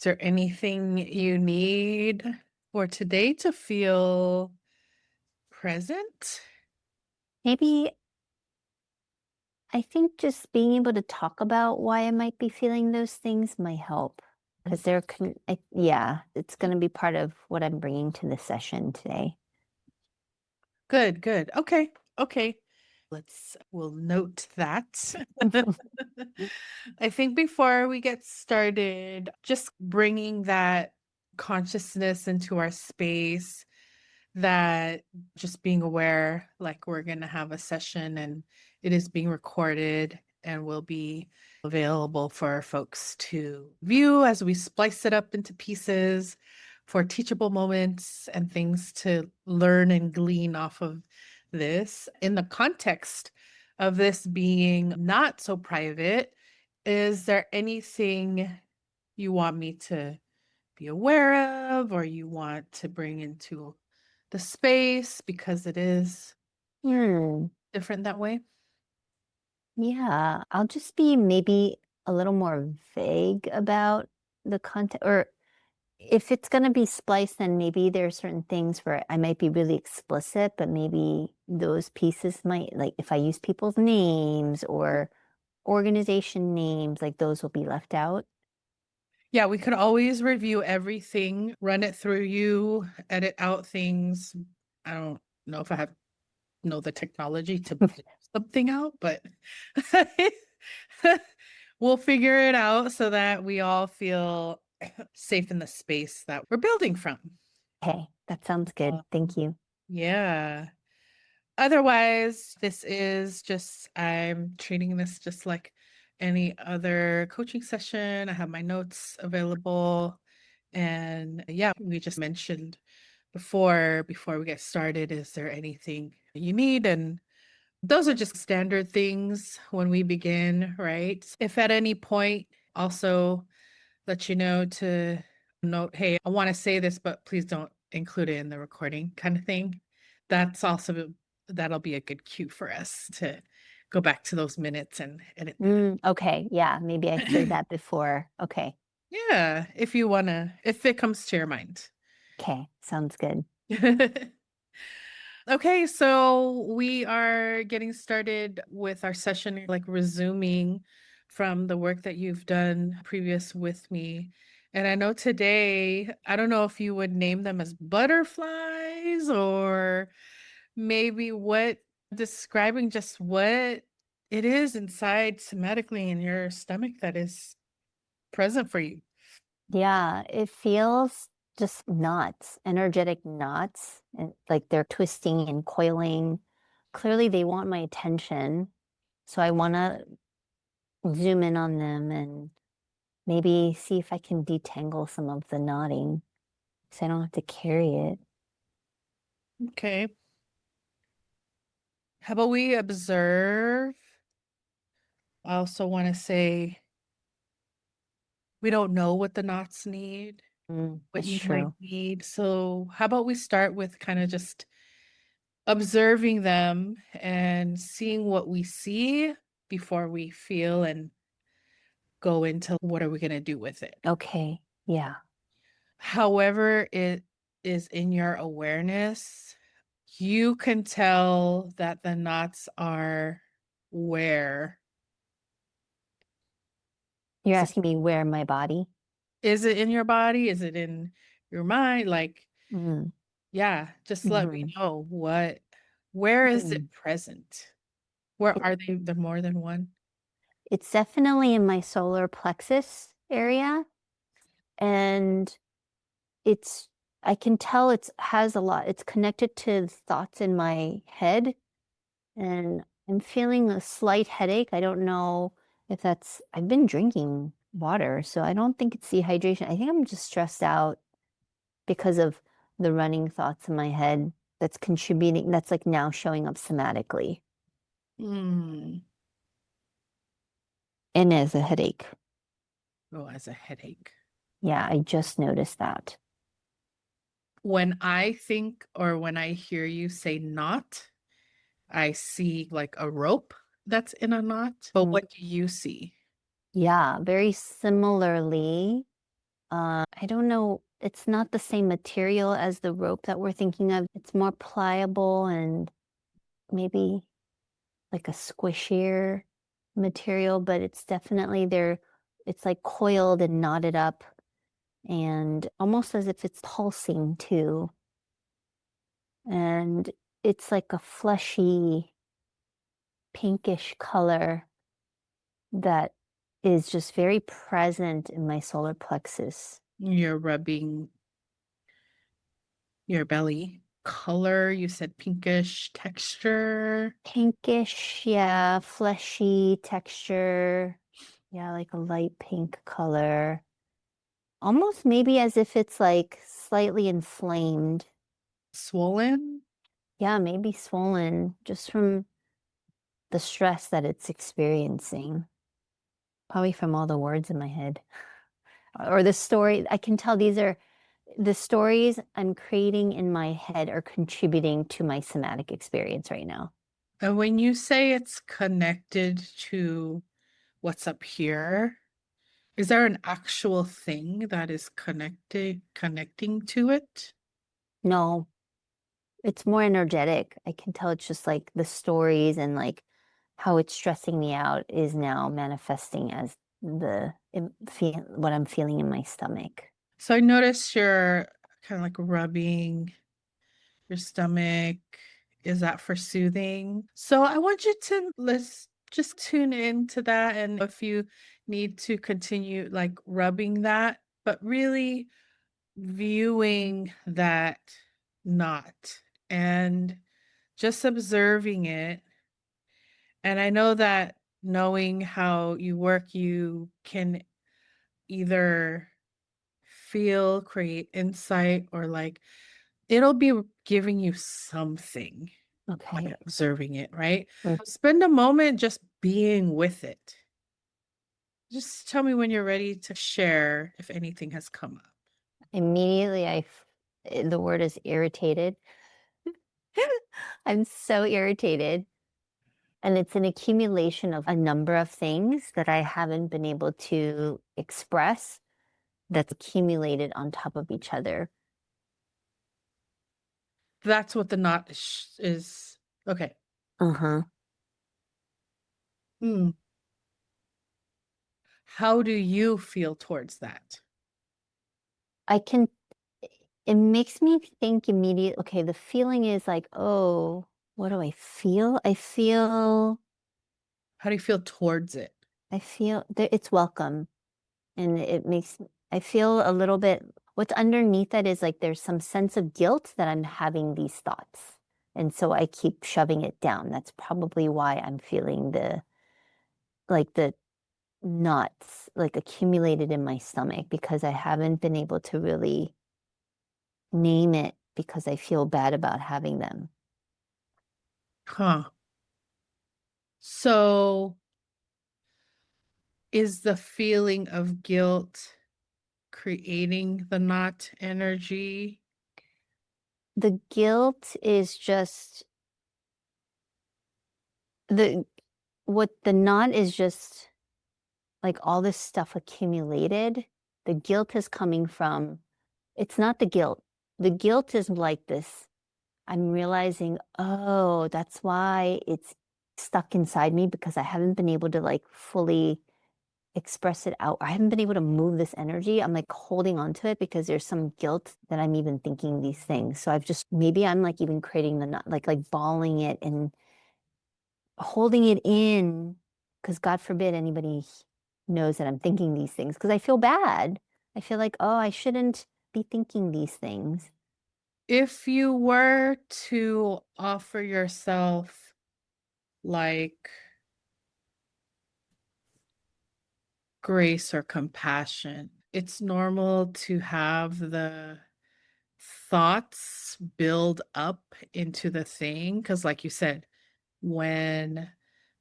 Is there anything you need for today to feel present? Maybe I think just being able to talk about why I might be feeling those things might help because yeah, it's going to be part of what I'm bringing to the session today. Good, good. Okay, okay. We'll note that. I think before we get started, just bringing that consciousness into our space, that just being aware, like we're going to have a session and it is being recorded and will be available for folks to view as we splice it up into pieces for teachable moments and things to learn and glean off of this. In the context of this being not so private, is there anything you want me to be aware of or you want to bring into the space because it is Hmm. different that way? Yeah, I'll just be maybe a little more vague about the content, or if it's going to be spliced, then maybe there are certain things where I might be really explicit, but maybe those pieces might, like if I use people's names or organization names, like those will be left out. Yeah, we could always review everything, run it through you, edit out things. I don't know if I have know the technology to blip something out, but we'll figure it out so that we all feel safe in the space that we're building from. Okay, that sounds good. Thank you. Yeah. Otherwise, this is just, I'm treating this just like any other coaching session. I have my notes available. And yeah, we just mentioned before we get started, is there anything you need? And those are just standard things when we begin, right? If at any point also let you know to note, hey, I want to say this, but please don't include it in the recording kind of thing. That's also, that'll be a good cue for us to go back to those minutes and edit Okay, yeah, maybe I say that. that before. Okay, Yeah, if you want to, if it comes to your mind. okay, sounds good. Okay, so we are getting started with our session, like resuming from the work that you've done previous with me. And I know today, I don't know if you would name them as butterflies or maybe what describing just what it is inside somatically in your stomach that is present for you. Yeah, it feels just knots, energetic knots, and like they're twisting and coiling. Clearly, they want my attention, so I want to zoom in on them and maybe see if I can detangle some of the knotting so I don't have to carry it. Okay. How about we observe? I also want to say we don't know what the knots need, what That's you might true. need. So, how about we start with kind of just observing them and seeing what we see before we feel and go into what are we going to do with it. Okay, yeah. However, it is in your awareness, you can tell that the knots are where. You're So, asking me where my body? is it in your body? Is it in your mind? Like, Mm. yeah, just let Hmm. me know where is Mm. it present? Where It, are they? The more than one? it's definitely in my solar plexus area, and it's I can tell it's has a lot. It's connected to thoughts in my head, and I'm feeling a slight headache. I don't know if that's I've been drinking water, so I don't think it's dehydration. I think I'm just stressed out because of the running thoughts in my head that's contributing, that's like now showing up somatically Hmm. and as a headache. Oh, as a headache. Yeah, I just noticed that. When I think or when I hear you say knot, I see like a rope that's in a knot. But Mm. what do you see? Yeah, very similarly. I don't know. It's not the same material as the rope that we're thinking of. It's more pliable and maybe like a squishier material, but it's definitely there. It's like coiled and knotted up and almost as if it's pulsing too. And it's like a fleshy pinkish color that is just very present in my solar plexus. You're rubbing your belly. Color, you said pinkish texture. Pinkish, yeah, fleshy texture. Yeah, like a light pink color. Almost maybe as if it's like slightly inflamed. Swollen? Yeah, maybe swollen just from the stress that it's experiencing. Probably from all the words in my head. Or the story. I can tell these are the stories I'm creating in my head are contributing to my somatic experience right now. And when you say it's connected to what's up here, is there an actual thing that is connecting to it? No, it's more energetic. I can tell it's just like the stories and like how it's stressing me out is now manifesting as what I'm feeling in my stomach. So I notice you're kind of like rubbing your stomach. Is that for soothing? So I want you to let's just tune into that. And if you need to continue like rubbing that, but really viewing that knot and just observing it. And I know that knowing how you work, you can either feel, create insight, or like it'll be giving you something by Okay. observing it, right? Mm. Spend a moment just being with it. Just tell me when you're ready to share if anything has come up. Immediately, the word is irritated. I'm so irritated. And it's an accumulation of a number of things that I haven't been able to express that's accumulated on top of each other. That's what the knot is. Okay. Uh-huh. Hmm. How do you feel towards that? I can, it makes me think immediately, okay, the feeling is like, oh, what do I feel? How do you feel towards it? I feel that it's welcome. And it makes, I feel a little bit, what's underneath that is like there's some sense of guilt that I'm having these thoughts. And so I keep shoving it down. That's probably why I'm feeling the knots like accumulated in my stomach because I haven't been able to really name it because I feel bad about having them. Huh. So is the feeling of guilt creating the knot energy? The guilt is just the what the knot is just like all this stuff accumulated. The guilt is coming from, it's not the guilt. The guilt is like this. I'm realizing, oh, that's why it's stuck inside me because I haven't been able to like fully express it out. I haven't been able to move this energy. I'm like holding on to it because there's some guilt that I'm even thinking these things. So I've just maybe I'm like even creating the knot, like balling it and holding it in because God forbid anybody knows that I'm thinking these things because I feel bad. I feel like, oh, I shouldn't be thinking these things. If you were to offer yourself like grace or compassion, it's normal to have the thoughts build up into the thing. Because, like you said, when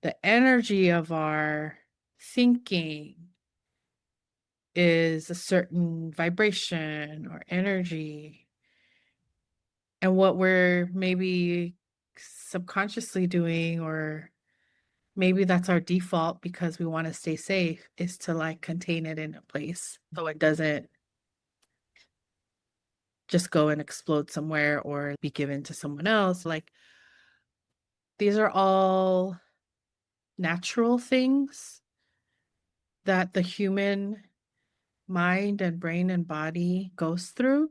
the energy of our thinking is a certain vibration or energy, and what we're maybe subconsciously doing, or maybe that's our default because we want to stay safe, is to like contain it in a place so it doesn't just go and explode somewhere or be given to someone else. Like, these are all natural things that the human mind and brain and body goes through.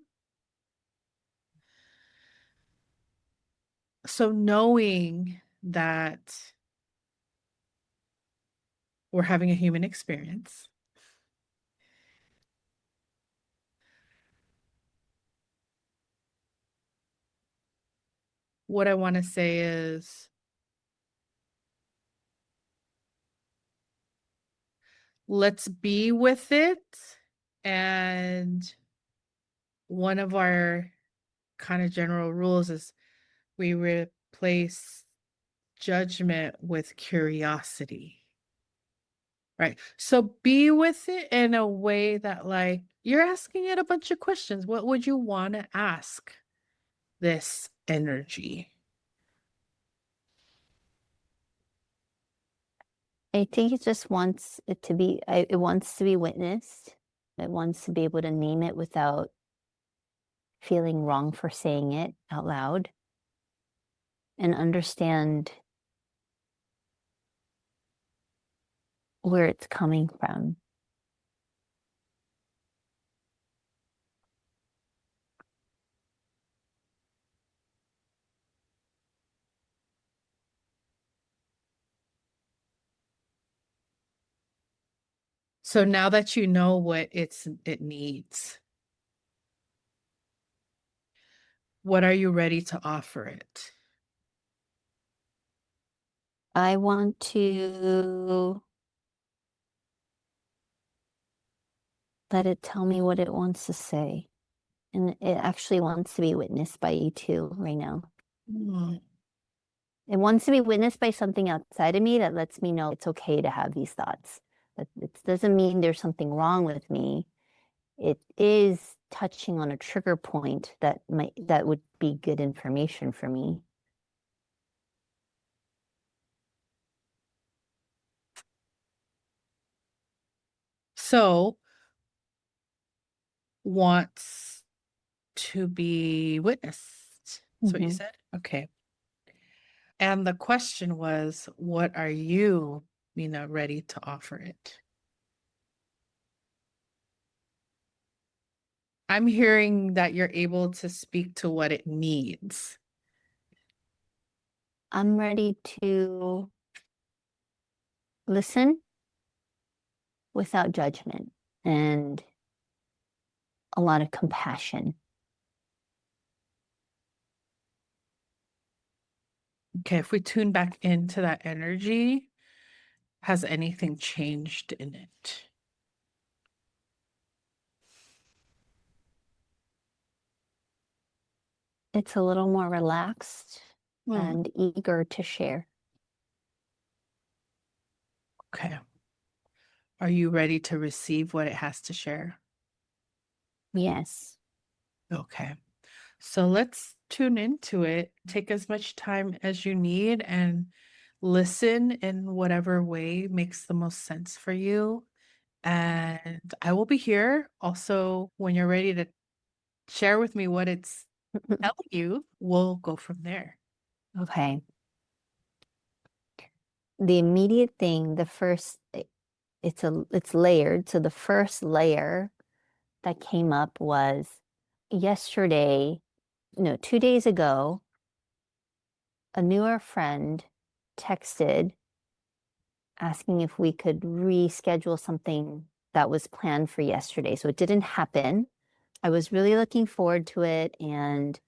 So knowing that we're having a human experience, what I want to say is, let's be with it. And one of our kind of general rules is we replace judgment with curiosity. Right. So be with it in a way that, like, you're asking it a bunch of questions. What would you want to ask this energy? I think it just wants it to be, it wants to be witnessed. It wants to be able to name it without feeling wrong for saying it out loud and understand where it's coming from. So now that you know what it needs, what are you ready to offer it? I want to let it tell me what it wants to say. And it actually wants to be witnessed by you too right now. Mm. It wants to be witnessed by something outside of me that lets me know it's okay to have these thoughts. But it doesn't mean there's something wrong with me. It is touching on a trigger point that would be good information for me. So wants to be witnessed. That's what you said? Okay. And the question was, what are you, Mina, ready to offer it? I'm hearing that you're able to speak to what it needs. I'm ready to listen without judgment and a lot of compassion. Okay, if we tune back into that energy, has anything changed in it? It's a little more relaxed Hmm. and eager to share. Okay. Are you ready to receive what it has to share? Yes. Okay. So let's tune into it. Take as much time as you need and listen in whatever way makes the most sense for you. And I will be here also when you're ready to share with me what it's telling you. We'll go from there. Okay. The immediate thing, the first, it's layered. So the first layer that came up was yesterday, no, 2 days ago, a newer friend texted asking if we could reschedule something that was planned for yesterday. So it didn't happen. I was really looking forward to it. And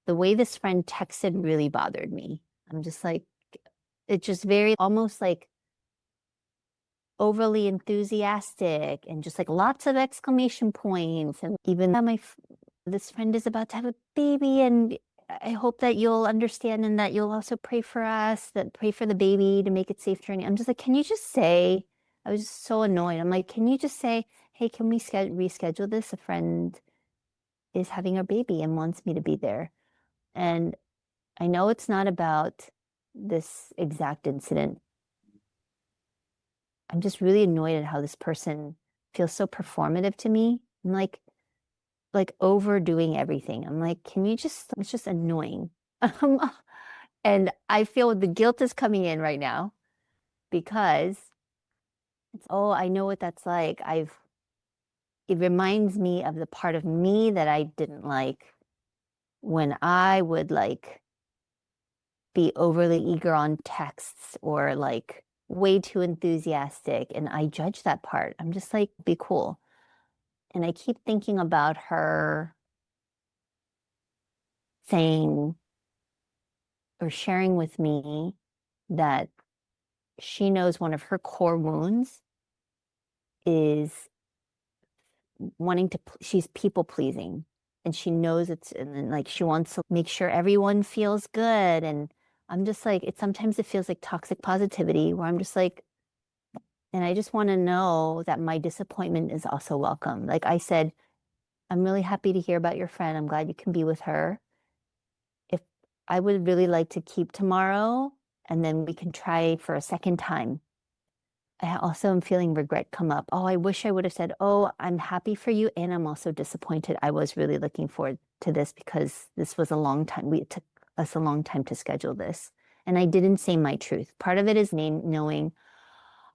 the way this friend texted really bothered me. I'm just like, it just very almost like overly enthusiastic and just like lots of exclamation points. And even this friend is about to have a baby, and I hope that you'll understand and that you'll also pray for us, that pray for the baby to make it safe journey. I'm just like, can you just say, I was just so annoyed. I'm like, can you just say, hey, can we reschedule this? A friend is having a baby and wants me to be there. And I know it's not about this exact incident. I'm just really annoyed at how this person feels so performative to me. I'm like, like overdoing everything. I'm like, can you just, it's just annoying. Um, and I feel the guilt is coming in right now because it's, oh, I know what that's like. It reminds me of the part of me that I didn't like when I would like be overly eager on texts or like way too enthusiastic. And I judge that part. I'm just like, be cool. And I keep thinking about her saying or sharing with me that she knows one of her core wounds is wanting to, she's people pleasing. And she knows it's, and then like she wants to make sure everyone feels good. And I'm just like, sometimes it feels like toxic positivity where I'm just like, and I just want to know that my disappointment is also welcome. Like I said, I'm really happy to hear about your friend. I'm glad you can be with her. If I would really like to keep tomorrow and then we can try for a second time. I also am feeling regret come up. Oh, I wish I would have said, oh, I'm happy for you. And I'm also disappointed. I was really looking forward to this because this was a long time. It took us a long time to schedule this. And I didn't say my truth. Part of it is knowing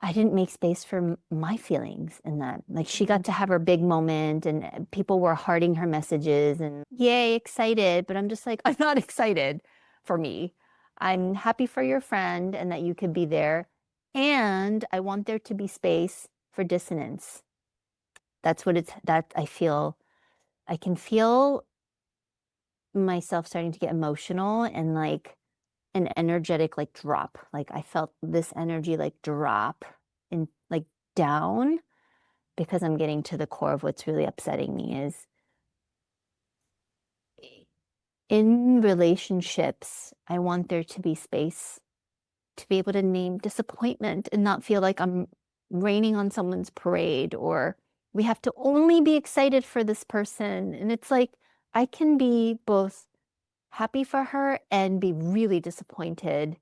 I didn't make space for my feelings in that. Like she got to have her big moment and people were hearting her messages and yay, excited. But I'm just like, I'm not excited for me. I'm happy for your friend and that you could be there. And I want there to be space for dissonance. That's what it's, that I feel, I can feel myself starting to get emotional and like an energetic like drop. Like I felt this energy like drop and like down because I'm getting to the core of what's really upsetting me is in relationships, I want there to be space to be able to name disappointment and not feel like I'm raining on someone's parade or we have to only be excited for this person. And it's like I can be both happy for her and be really disappointed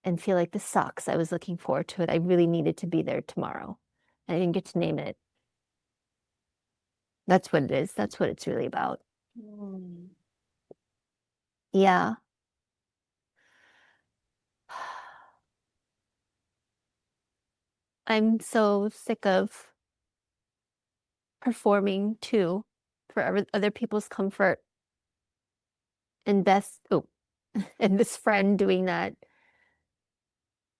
and feel like this sucks. I was looking forward to it. I really needed to be there tomorrow. I didn't get to name it. That's what it is. That's what it's really about. Mm. Yeah. I'm so sick of performing too for other people's comfort and best. Oh, and this friend doing that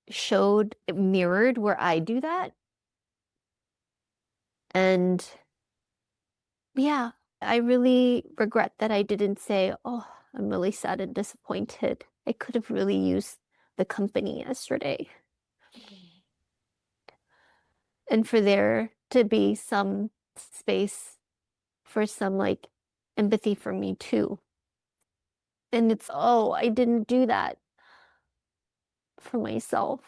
showed, it mirrored where I do that. And yeah, I really regret that I didn't say, oh, I'm really sad and disappointed. I could have really used the company yesterday. And for there to be some space for some like empathy for me too. And it's, oh, I didn't do that for myself.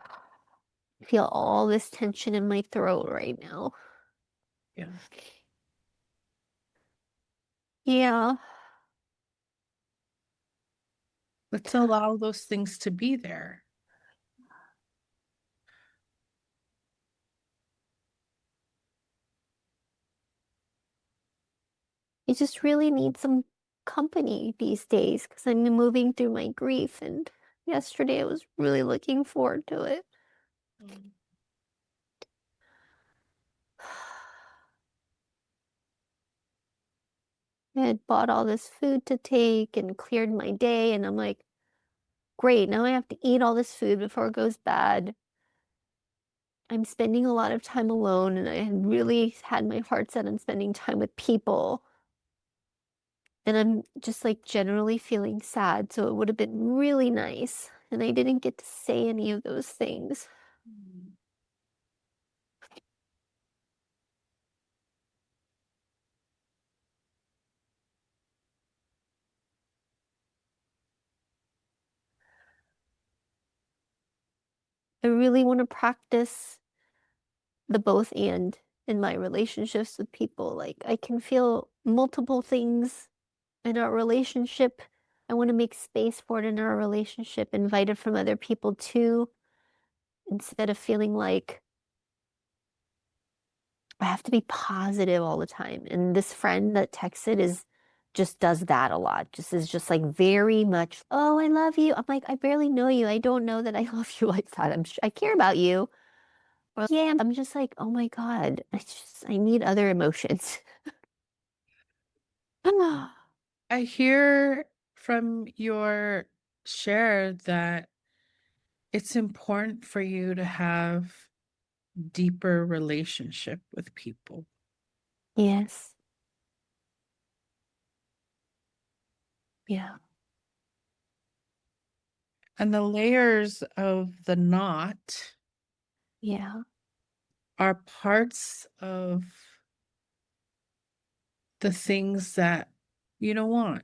I feel all this tension in my throat right now. Yeah. Yeah. Let's allow those things to be there. I just really need some company these days because I'm moving through my grief. And yesterday I was really looking forward to it. Mm. I had bought all this food to take and cleared my day. And I'm like, great, now I have to eat all this food before it goes bad. I'm spending a lot of time alone, and I had really had my heart set on spending time with people. And I'm just like generally feeling sad. So it would have been really nice. And I didn't get to say any of those things. Mm. I really want to practice the both and in my relationships with people. Like I can feel multiple things in our relationship. I want to make space for it in our relationship, invite it from other people too, instead of feeling like I have to be positive all the time. And this friend that texted is just does that a lot. Just is just like very much, oh, I love you. I'm like, I barely know you. I don't know that I love you like that. I care about you. Or, yeah, I'm just like, oh my God. I need other emotions. I hear from your share that it's important for you to have deeper relationship with people. Yes. Yeah. And the layers of the knot Yeah. are parts of the things that you don't want.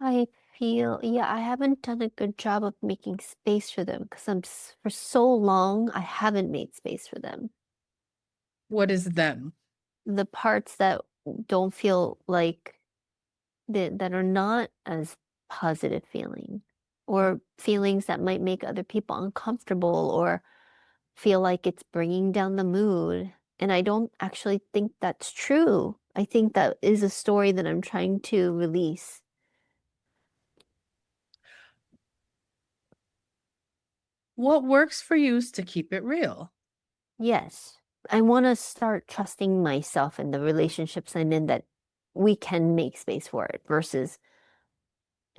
I feel, yeah, I haven't done a good job of making space for them because for so long, I haven't made space for them. What is them? The parts that don't feel like that are not as positive feeling or feelings that might make other people uncomfortable or feel like it's bringing down the mood. And I don't actually think that's true. I think that is a story that I'm trying to release. What works for you is to keep it real. Yes. I want to start trusting myself and the relationships I'm in that we can make space for it versus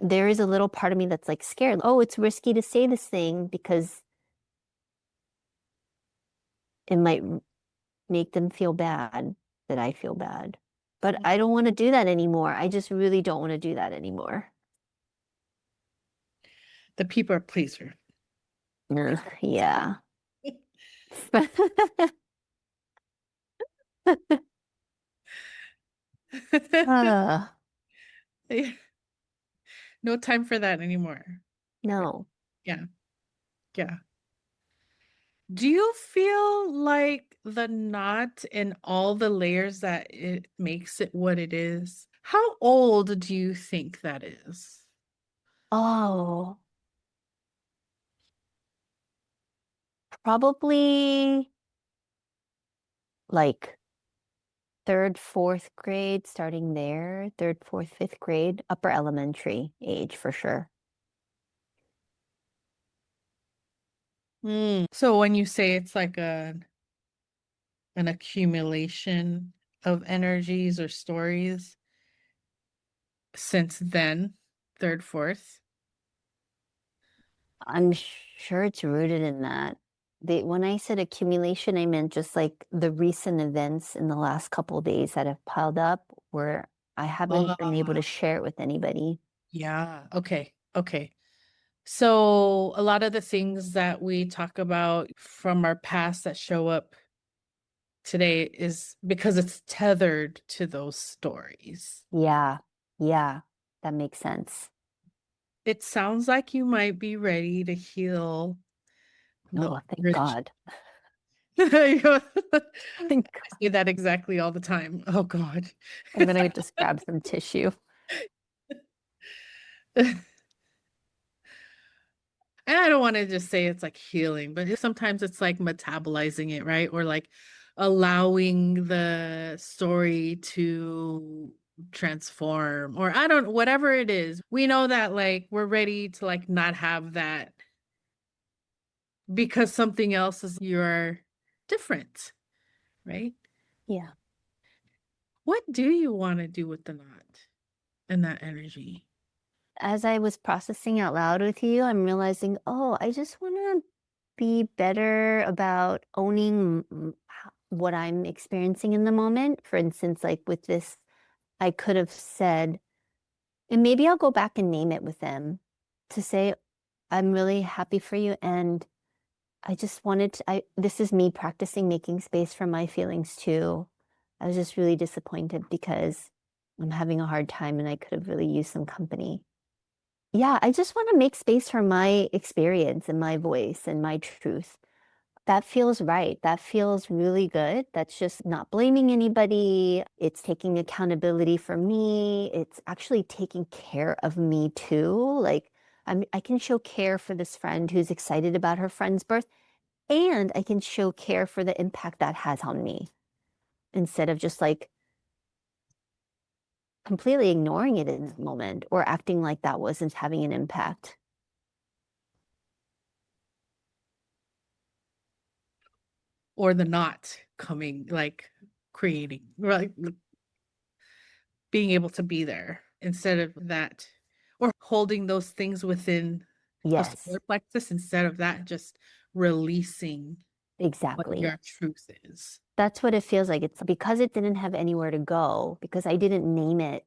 there is a little part of me that's like scared. Oh, it's risky to say this thing because it might make them feel bad that I feel bad. But I don't want to do that anymore. I just really don't want to do that anymore. The people pleaser. Yeah. uh, No time for that anymore. no. Yeah. Yeah. Do you feel like the knot and all the layers that it makes it what it is? How old do you think that is? Oh, probably like third, fourth grade, starting there, third, fourth, fifth grade, upper elementary age for sure. So when you say it's like an accumulation of energies or stories since then, third, fourth. I'm sure it's rooted in that. When I said accumulation, I meant just like the recent events in the last couple of days that have piled up where I haven't been able to Ah, share it with anybody. yeah. Okay. Okay. So a lot of the things that we talk about from our past that show up today is because it's tethered to those stories. Yeah, yeah, that makes sense. It sounds like you might be ready to heal the Oh, thank rich. God. I Thank God. say that exactly all the time. Oh God. I'm gonna just grab some tissue. And I don't want to just say it's like healing, but sometimes it's like metabolizing it, right? Or like allowing the story to transform, or I don't, whatever it is. We know that like we're ready to like not have that because something else is you're different, right? Yeah. What do you want to do with the knot and that energy? As I was processing out loud with you, I'm realizing, oh, I just want to be better about owning what I'm experiencing in the moment. For instance, like with this, I could have said, and maybe I'll go back and name it with them to say, I'm really happy for you. And I just wanted to, this is me practicing making space for my feelings too. I was just really disappointed because I'm having a hard time and I could have really used some company. Yeah, I just want to make space for my experience and my voice and my truth. That feels right. That feels really good. That's just not blaming anybody. It's taking accountability for me. It's actually taking care of me too. Like I can show care for this friend who's excited about her friend's birth. And I can show care for the impact that has on me instead of just like completely ignoring it in the moment or acting like that wasn't having an impact. Or the not coming, like creating, like being able to be there instead of that, or holding those things within a Yes, solar plexus instead of that, just releasing what exactly. your truth is. That's what it feels like. It's because it didn't have anywhere to go, because I didn't name it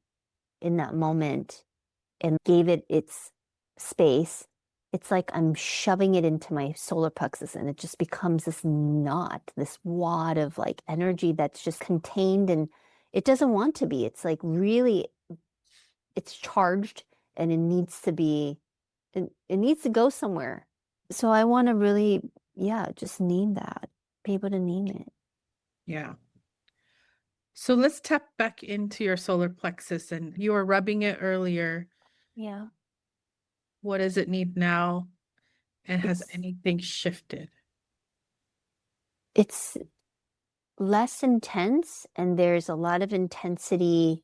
in that moment and gave it its space. It's like I'm shoving it into my solar plexus and it just becomes this knot, this wad of like energy that's just contained and it doesn't want to be. It's like really, it's charged and it needs to be, it needs to go somewhere. So I want to really, yeah, just name that, be able to name it. Yeah. So let's tap back into your solar plexus, and you were rubbing it earlier. Yeah. What does it need now? And has It's, anything shifted? it's less intense and there's a lot of intensity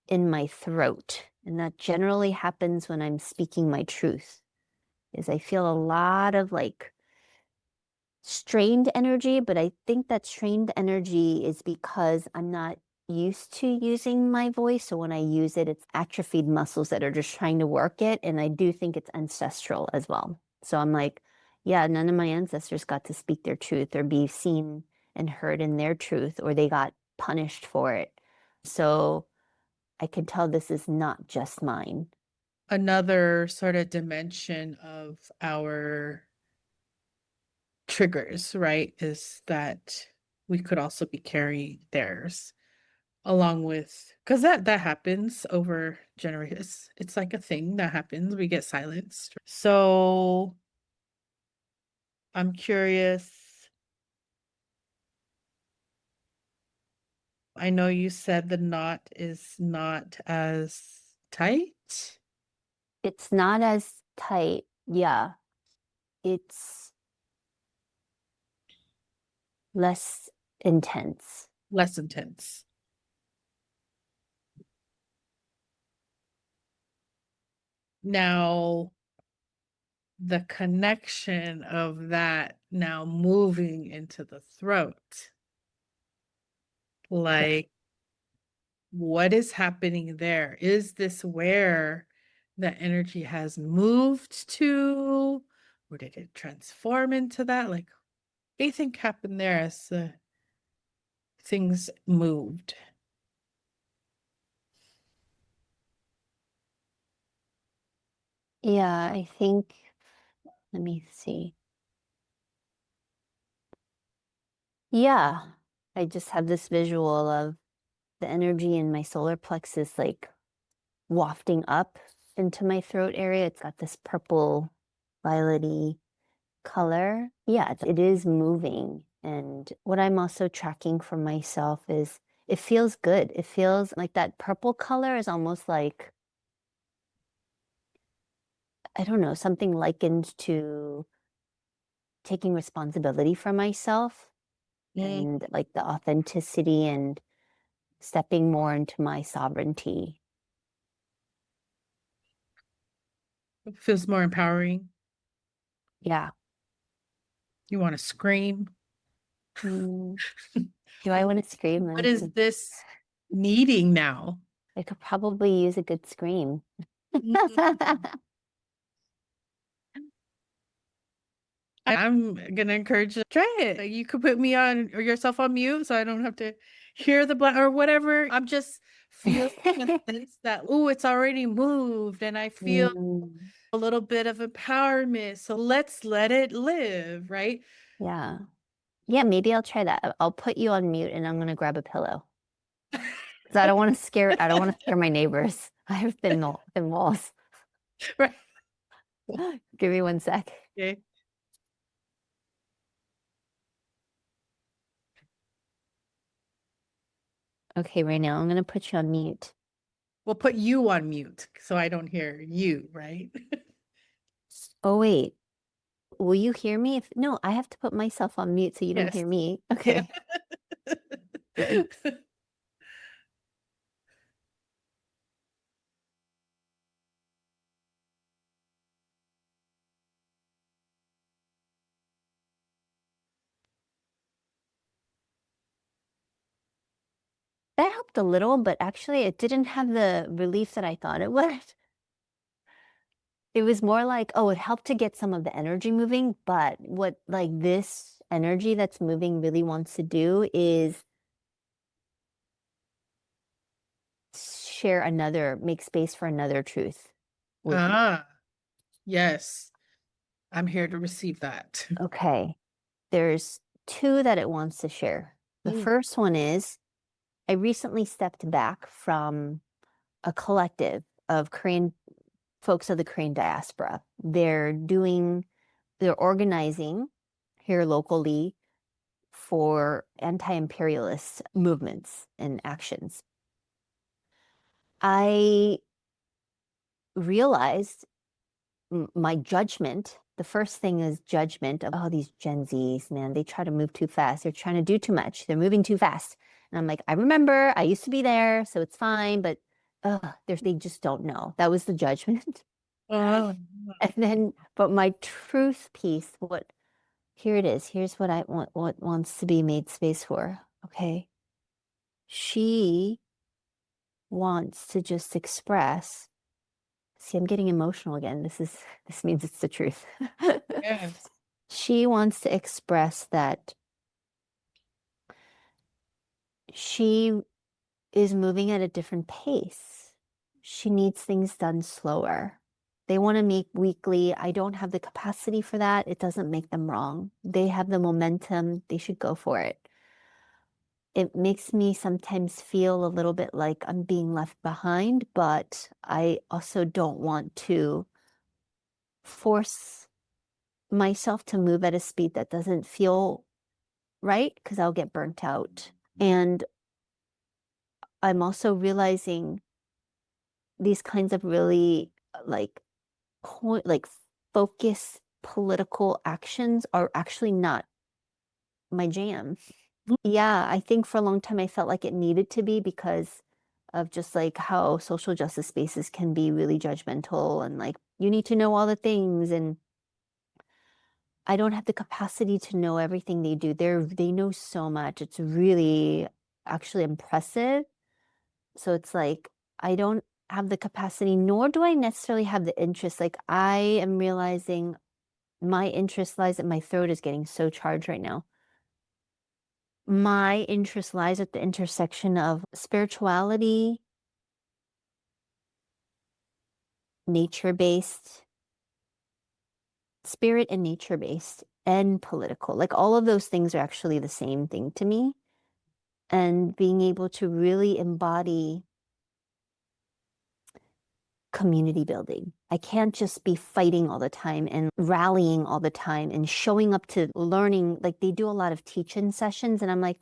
in my throat. And that generally happens when I'm speaking my truth. Is I feel a lot of like strained energy, but I think that strained energy is because I'm not used to using my voice. So when I use it, it's atrophied muscles that are just trying to work it. And I do think it's ancestral as well. So I'm like, yeah, none of my ancestors got to speak their truth or be seen and heard in their truth, or they got punished for it. So I can tell this is not just mine. Another sort of dimension of our triggers, right? Is that we could also be carrying theirs along with, because that happens over generations. It's like a thing that happens. We get silenced. So I'm curious. I know you said the knot is not as tight, It's not as tight. Yeah, it's less intense. less intense. Now, the connection of that now moving into the throat, Yeah. like what is happening there? Is this where the energy has moved to? Or did it transform into that? Like, what do you think happened there as things moved? Yeah, I think, let me see. Yeah, I just have this visual of the energy in my solar plexus like wafting up into my throat area. It's got this purple, violety color. Yeah, it is moving. And what I'm also tracking for myself is it feels good. It feels like that purple color is almost like, I don't know, something likened to taking responsibility for myself Mm, and like the authenticity and stepping more into my sovereignty. it feels more empowering. Yeah. You want to scream. Mm, do I want to scream? Let What me is think. this needing now? I could probably use a good scream. Mm. I'm gonna encourage you to try it. Like, you could put me on or yourself on mute so I don't have to hear the black or whatever. I'm just feeling a sense that, oh, it's already moved and I feel Mm, a little bit of empowerment. So let's let it live, right? yeah. Yeah, maybe I'll try that. I'll put you on mute and I'm gonna grab a pillow. Because I don't want to scare my neighbors. I have thin walls. Right. Give me 1 sec. Okay. Okay, right now I'm gonna put you on mute. We'll put you on mute so I don't hear you, right? Oh wait. Will you hear me? If no, I have to put myself on mute so you don't Yes. hear me. Yeah. Okay. Good. That helped a little, but actually it didn't have the relief that I thought it would. It was more like, oh, it helped to get some of the energy moving, but what like this energy that's moving really wants to do is make space for another truth with me. Ah, yes. I'm here to receive that. Okay. There's two that it wants to share. The Mm. first one is I recently stepped back from a collective of Korean folks of the Korean diaspora. They're organizing here locally for anti-imperialist movements and actions. I realized my judgment. The first thing is judgment of, oh, these Gen Zs, man, they try to move too fast. They're trying to do too much. They're moving too fast. And I'm like, I remember I used to be there, so it's fine, but they just don't know. That was the judgment. Oh, And then, but my truth piece, here it is. Here's what I want, what wants to be made space for. Okay. She wants to just express. See, I'm getting emotional again. This means it's the truth. yes. She wants to express that she is moving at a different pace. She needs things done slower. They want to meet weekly. I don't have the capacity for that. It doesn't make them wrong. They have the momentum. They should go for it. It makes me sometimes feel a little bit like I'm being left behind, but I also don't want to force myself to move at a speed that doesn't feel right because I'll get burnt out. And I'm also realizing these kinds of really like like focus political actions are actually not my jam. Yeah, I think for a long time I felt like it needed to be because of just like how social justice spaces can be really judgmental and like you need to know all the things and I don't have the capacity to know everything they do. They know so much. It's really actually impressive. So it's like I don't have the capacity, nor do I necessarily have the interest. Like I am realizing my interest lies at my throat is getting so charged right now. My interest lies at the intersection of spirituality, nature-based, spirit and nature-based, and political. Like all of those things are actually the same thing to me. And being able to really embody community building. I can't just be fighting all the time and rallying all the time and showing up to learning. Like they do a lot of teach-in sessions, and I'm like,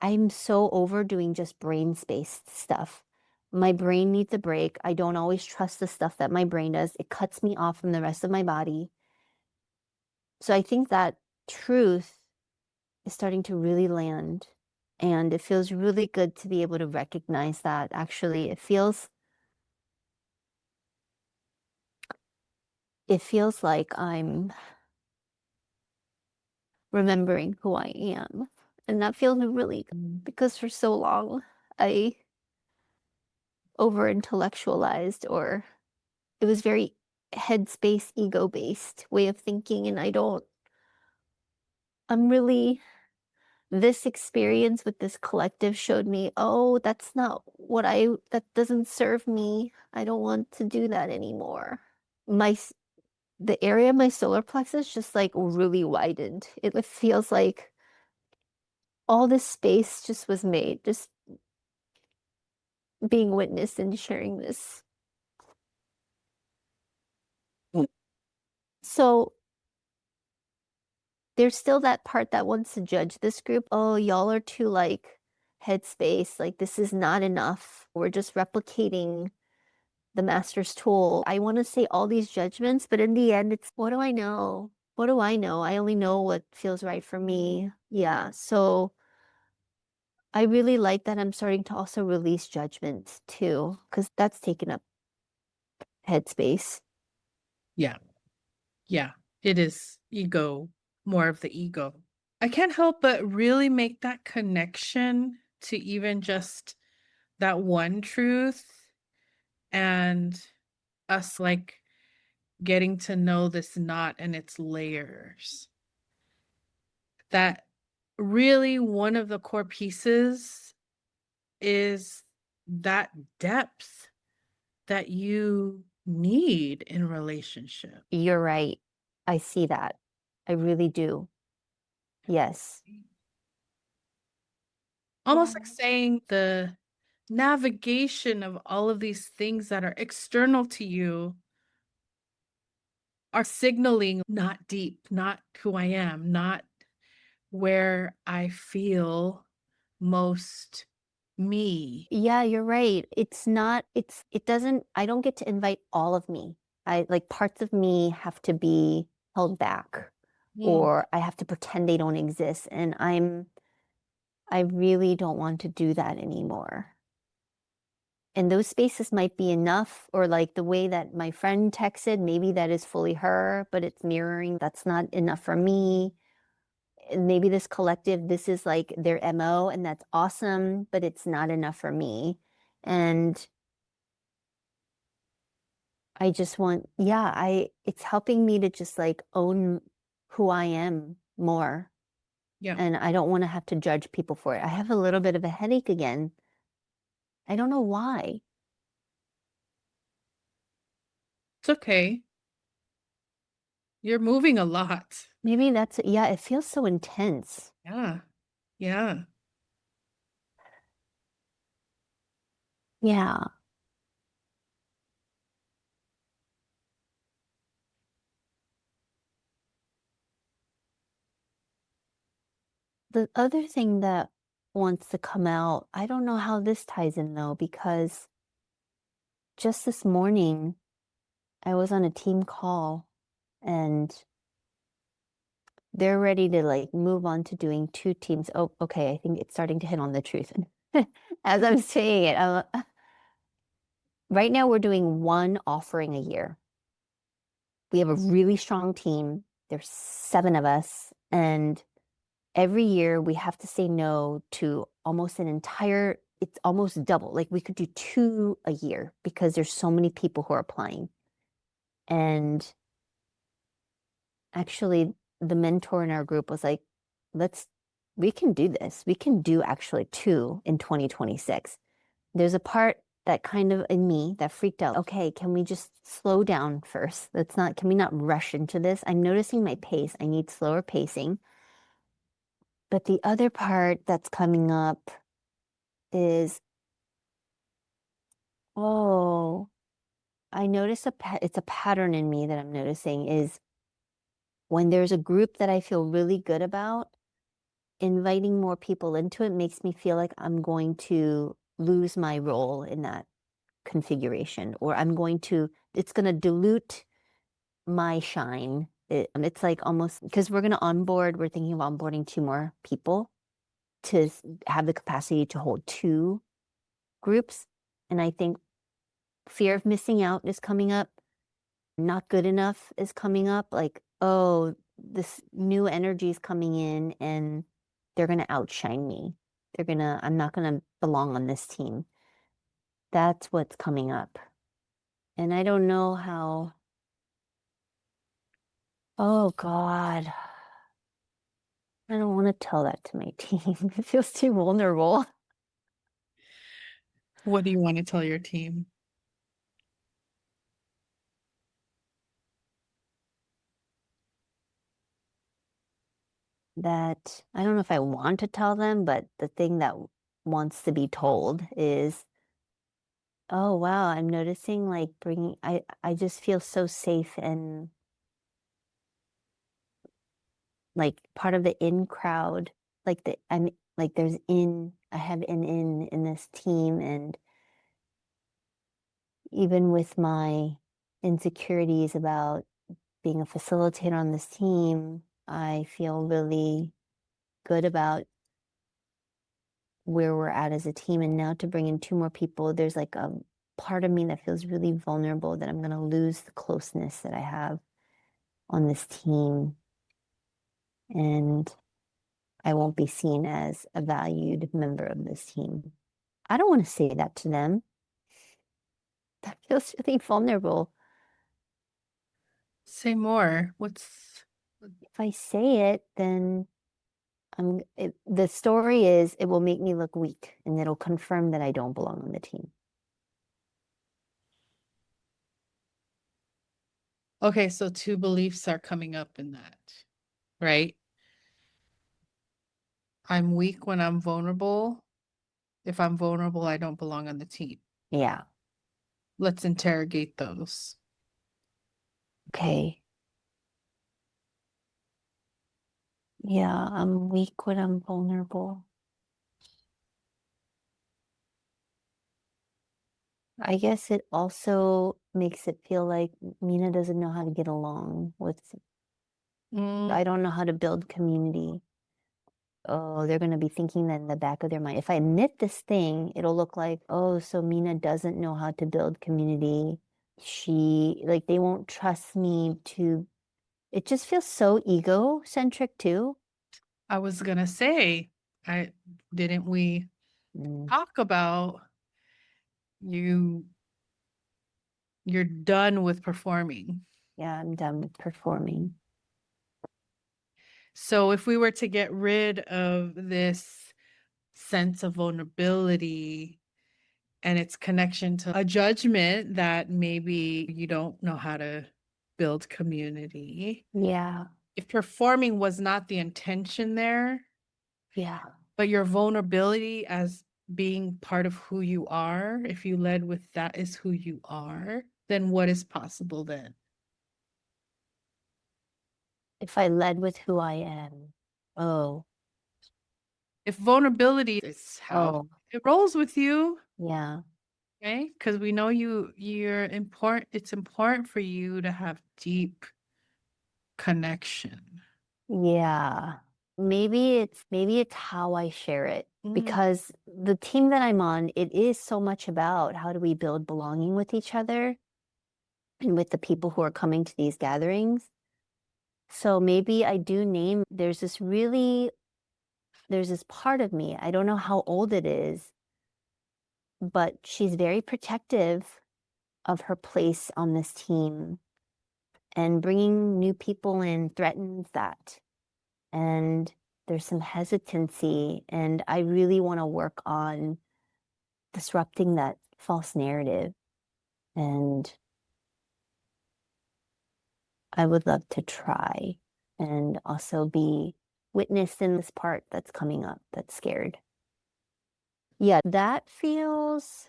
I'm so over doing just brain space stuff. My brain needs a break. I don't always trust the stuff that my brain does. It cuts me off from the rest of my body. So I think that truth is starting to really land. And it feels really good to be able to recognize that. Actually, it feels like I'm remembering who I am. And that feels really good because for so long I over intellectualized or it was very headspace, ego based way of thinking. And I'm really, this experience with this collective showed me, oh, that's not that doesn't serve me. I don't want to do that anymore. The area of my solar plexus just like really widened. It feels like all this space just was made, just being witnessed and sharing this. So there's still that part that wants to judge this group. Oh, y'all are too like headspace. Like this is not enough. We're just replicating the master's tool. I want to say all these judgments, but in the end, it's what do I know? what do I know? I only know what feels right for me. Yeah. So I really like that I'm starting to also release judgments too, because that's taken up headspace. Yeah. Yeah. It is ego, more of the ego. I can't help but really make that connection to even just that one truth and us like getting to know this knot and its layers. That really one of the core pieces is that depth that you need in relationship. You're right. I see that. I really do. Yes. Almost like saying the navigation of all of these things that are external to you are signaling not deep, not who I am, not where I feel most me. Yeah, you're right. It's not, it doesn't, I don't get to invite all of me. I like parts of me have to be held back Mm, or I have to pretend they don't exist. And I really don't want to do that anymore. And those spaces might be enough, or like the way that my friend texted, maybe that is fully her, but it's mirroring. That's not enough for me. And maybe this collective, this is like their MO, and that's awesome, but it's not enough for me. And I just want, yeah, it's helping me to just like own who I am more. yeah, And I don't want to have to judge people for it. I have a little bit of a headache again. I don't know why. it's okay. You're moving a lot. Maybe that's, yeah, it feels so intense. Yeah, yeah. Yeah. The other thing that wants to come out, I don't know how this ties in though, because just this morning I was on a team call and they're ready to like move on to doing two teams. Oh, okay. I think it's starting to hit on the truth. As I'm saying it, right now we're doing one offering a year. We have a really strong team. There's 7 of us, and every year we have to say no to almost an entire, it's almost double. Like we could do 2 a year because there's so many people who are applying. And actually, the mentor in our group was like, let's, we can do this. We can do actually 2 in 2026. There's a part that kind of in me that freaked out. Okay, can we just slow down first? Let's not, can we not rush into this? I'm noticing my pace. I need slower pacing. But the other part that's coming up is, oh, I notice it's a pattern in me that I'm noticing is when there's a group that I feel really good about, inviting more people into it makes me feel like I'm going to lose my role in that configuration, or it's going to dilute my shine. It's like almost because we're thinking of onboarding 2 more people to have the capacity to hold 2 groups. And I think fear of missing out is coming up. Not good enough is coming up. Like, oh, this new energy is coming in and they're going to outshine me. I'm not going to belong on this team. That's what's coming up. And I don't know how, oh God, I don't want to tell that to my team. It feels too vulnerable. What do you want to tell your team? That I don't know if I want to tell them, but the thing that wants to be told is, oh wow, I'm noticing like I just feel so safe and like part of the in crowd, like I'm like I have an in this team, and even with my insecurities about being a facilitator on this team, I feel really good about where we're at as a team. And now to bring in 2 more people, there's like a part of me that feels really vulnerable that I'm going to lose the closeness that I have on this team. And I won't be seen as a valued member of this team. I don't want to say that to them. That feels really vulnerable. Say more. If I say it, then the story is it will make me look weak and it'll confirm that I don't belong on the team. Okay, so 2 beliefs are coming up in that, right? I'm weak when I'm vulnerable. If I'm vulnerable, I don't belong on the team. Yeah. Let's interrogate those. Okay. Yeah, I'm weak when I'm vulnerable. I guess it also makes it feel like Minna doesn't know how to get along with, I don't know how to build community. Oh, they're going to be thinking that in the back of their mind. If I admit this thing, it'll look like, oh, so Minna doesn't know how to build community. Like, they won't trust me to, it just feels so ego-centric too. I was gonna say, didn't we Mm, talk about you you're done with performing. yeah, I'm done with performing. So if we were to get rid of this sense of vulnerability and its connection to a judgment that maybe you don't know how to build community. Yeah, If performing was not the intention there, yeah. but your vulnerability as being part of who you are, if you led with that is who you are, then what is possible then? If I led with who I am. Oh, If vulnerability is how oh, it rolls with you, yeah. okay? Because we know you're important, it's important for you to have deep connection. Yeah. Maybe it's how I share it because the team that I'm on, it is so much about how do we build belonging with each other and with the people who are coming to these gatherings. So maybe I do name there's this part of me. I don't know how old it is, but she's very protective of her place on this team, and bringing new people in threatens that. And there's some hesitancy, and I really want to work on disrupting that false narrative. And I would love to try and also be witness in this part that's coming up that's scared. Yeah, that feels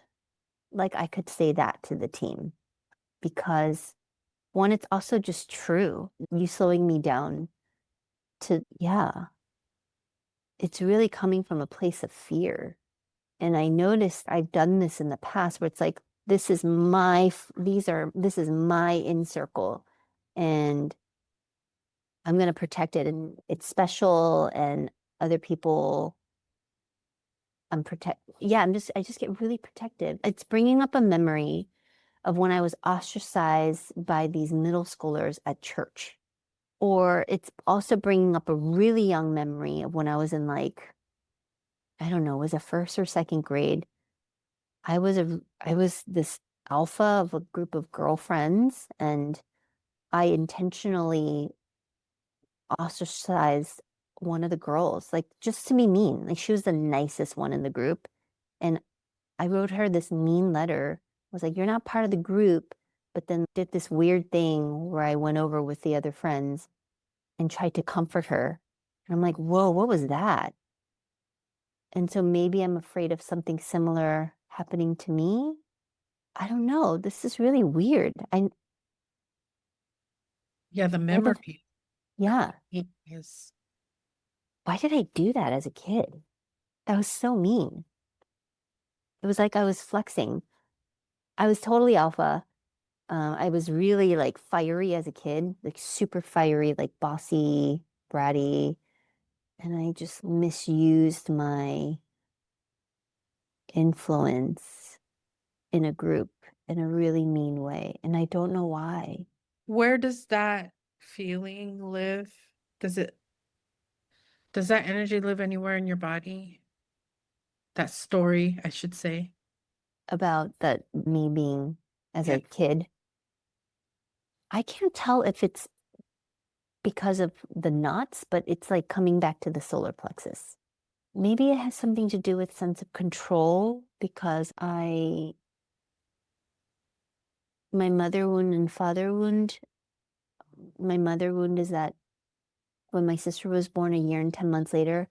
like I could say that to the team because one, it's also just true. You slowing me down to, yeah, it's really coming from a place of fear. And I noticed I've done this in the past where it's like, this is my in circle and I'm going to protect it and it's special and other people, I just get really protective. It's bringing up a memory of when I was ostracized by these middle schoolers at church. Or it's also bringing up a really young memory of when I was in like, I don't know, was it first or second grade? I was this alpha of a group of girlfriends, and I intentionally ostracized one of the girls, like just to be mean. Like she was the nicest one in the group. And I wrote her this mean letter. I was like, you're not part of the group, but then did this weird thing where I went over with the other friends and tried to comfort her. And I'm like, whoa, what was that? And so maybe I'm afraid of something similar happening to me. I don't know. This is really weird. Yeah, the Why the, memory yeah. is Why did I do that as a kid? That was so mean. It was like I was flexing. I was totally alpha. I was really like fiery as a kid, like super fiery, like bossy, bratty. And I just misused my influence in a group in a really mean way. And I don't know why. Where does that feeling live? Does it does that energy live anywhere in your body? That story, I should say. About that me being as Yeah. a kid. I can't tell if it's because of the knots, but it's like coming back to the solar plexus. Maybe it has something to do with sense of control because my mother wound and father wound. My mother wound is that when my sister was born a year and 10 months later,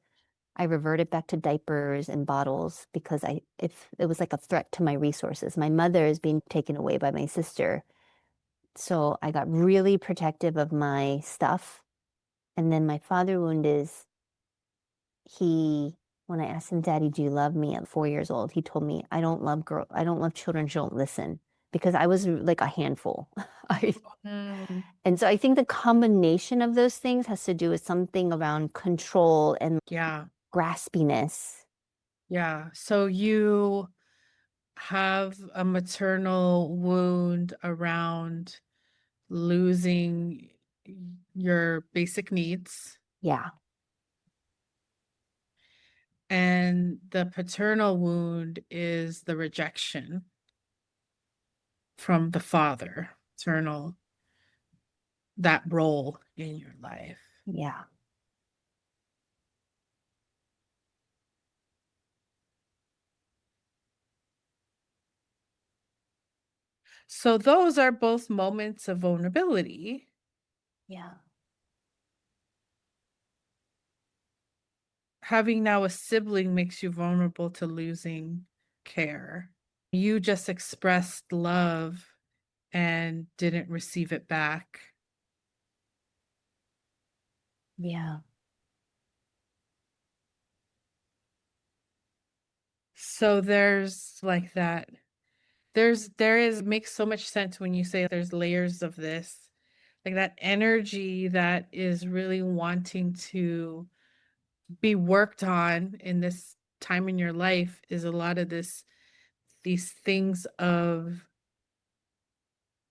I reverted back to diapers and bottles because if it was like a threat to my resources. My mother is being taken away by my sister. So I got really protective of my stuff. And then my father wound is he when I asked him, Daddy, do you love me at 4 years old? He told me, I don't love children who don't listen because I was like a handful. I Mm, And so I think the combination of those things has to do with something around control and yeah. graspiness. Yeah. So you have a maternal wound around losing your basic needs, Yeah. and the paternal wound is the rejection from the father, paternal, that role in your life. Yeah. So those are both moments of vulnerability. Yeah. Having now a sibling makes you vulnerable to losing care. You just expressed love and didn't receive it back. Yeah. So there's like that. There is makes so much sense when you say there's layers of this. Like that energy that is really wanting to be worked on in this time in your life is a lot of these things of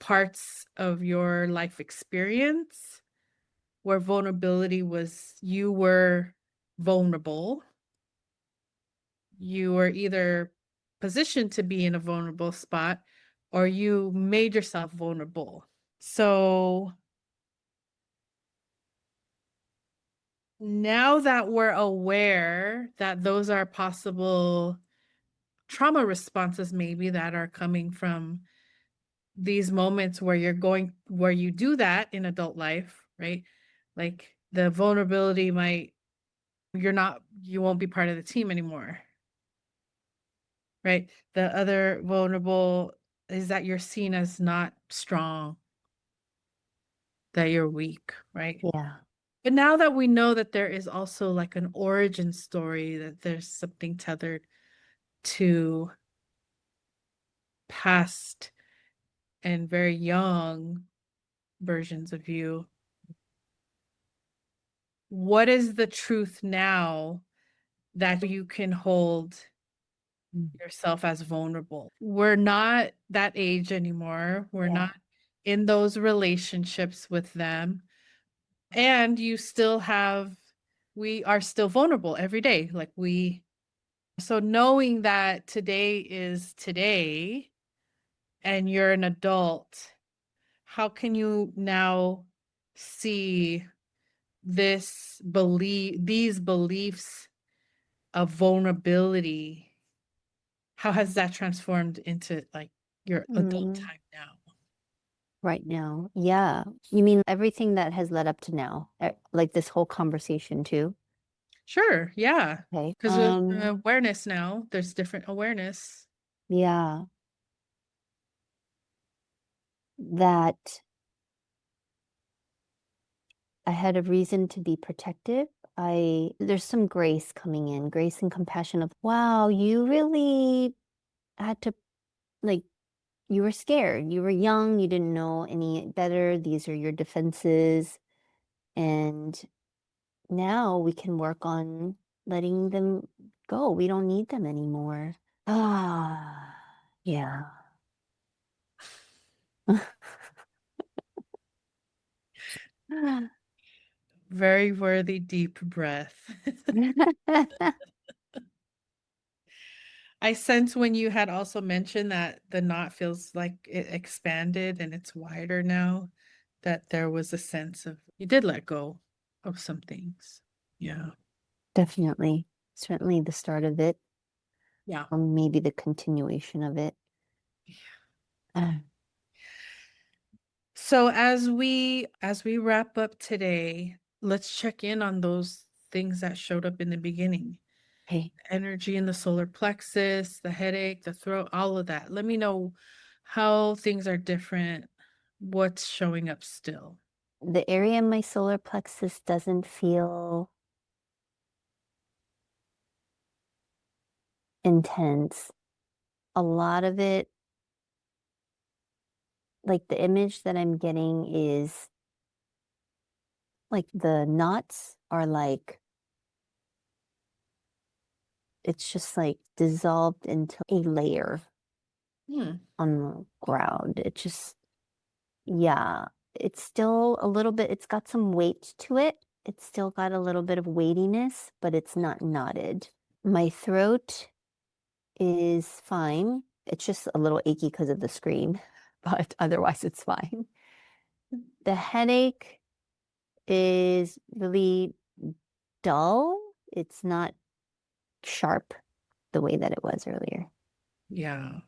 parts of your life experience where vulnerability was you were vulnerable. You were either positioned to be in a vulnerable spot or you made yourself vulnerable. So now that we're aware that those are possible trauma responses, maybe that are coming from these moments where you do that in adult life, right? Like the vulnerability might, you won't be part of the team anymore, right? The other vulnerable is that you're seen as not strong, that you're weak, right? Yeah. But now that we know that there is also like an origin story, that there's something tethered to past and very young versions of you, what is the truth now that you can hold Mm. yourself as vulnerable? We're not that age anymore. We're Yeah. not in those relationships with them. And we are still vulnerable every day. So knowing that today is today and you're an adult, how can you now see these beliefs of vulnerability? How has that transformed into like your adult Mm. time now? Right now. Yeah. You mean everything that has led up to now, like this whole conversation too? Sure, yeah. Okay. Because there's awareness now. There's different awareness. Yeah. That I had a reason to be protective. There's some grace coming in, grace and compassion of, wow, you really had to like you were scared. You were young, you didn't know any better. These are your defenses. And now we can work on letting them go. We don't need them anymore. Ah, yeah. Very worthy deep breath. I sense when you had also mentioned that the knot feels like it expanded and it's wider now, that there was a sense of you did let go of some things. Yeah. Definitely. Certainly the start of it, Yeah. or maybe the continuation of it. Uh, So as we wrap up today, let's check in on those things that showed up in the beginning. okay. Energy in the solar plexus, the headache, the throat, all of that. Let me know how things are different, what's showing up still. The area in my solar plexus doesn't feel intense. A lot of it, like the image that I'm getting is like the knots are like, it's just like dissolved into a layer Hmm. on the ground. It just, yeah, it's still a little bit, it's got some weight to it. It's still got a little bit of weightiness, but it's not knotted. My throat is fine. It's just a little achy because of the scream, but otherwise it's fine. The headache is really dull. It's not sharp the way that it was earlier. Yeah.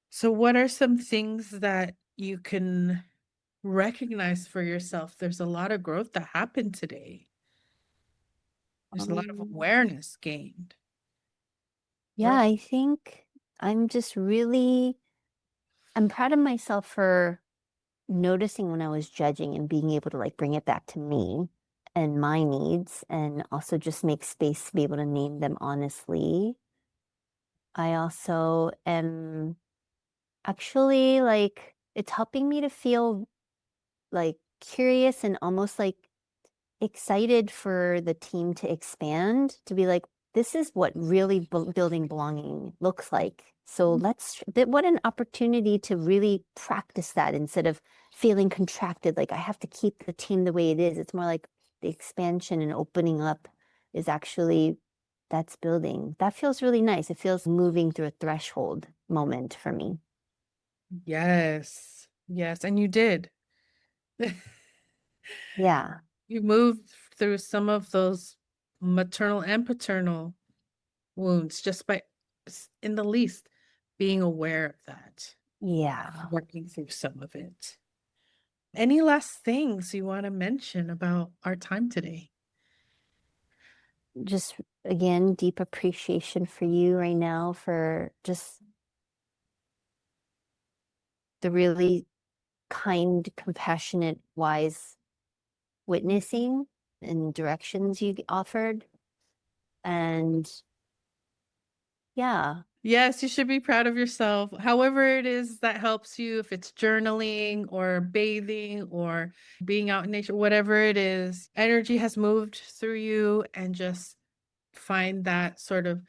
So what are some things that you can recognize for yourself? There's a lot of growth that happened today. There's a lot of Um, awareness gained. yeah, I think I'm just really, I'm proud of myself for noticing when I was judging and being able to like bring it back to me and my needs and also just make space to be able to name them honestly. I also am actually like, it's helping me to feel like curious and almost like excited for the team to expand, to be like, this is what really building belonging looks like. So what an opportunity to really practice that instead of feeling contracted, like I have to keep the team the way it is. It's more like the expansion and opening up is actually, that's building. That feels really nice. It feels moving through a threshold moment for me. Yes. Yes. And you did. Yeah. You moved through some of those maternal and paternal wounds just by, in the least, being aware of that, Yeah. working through some of it. Any last things you want to mention about our time today? Just again, deep appreciation for you right now for just the really kind, compassionate, wise witnessing and directions you offered. And yeah, Yes, you should be proud of yourself. However, it is that helps you, if it's journaling or bathing or being out in nature, whatever it is, energy has moved through you and just find that sort of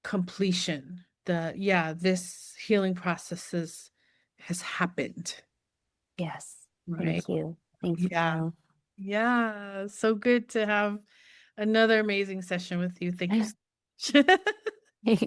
completion. Yeah, this healing process has happened, yes. right? Thank you. Thanks, Yeah. Minna. Yeah. So good to have another amazing session with you. Thank you so much.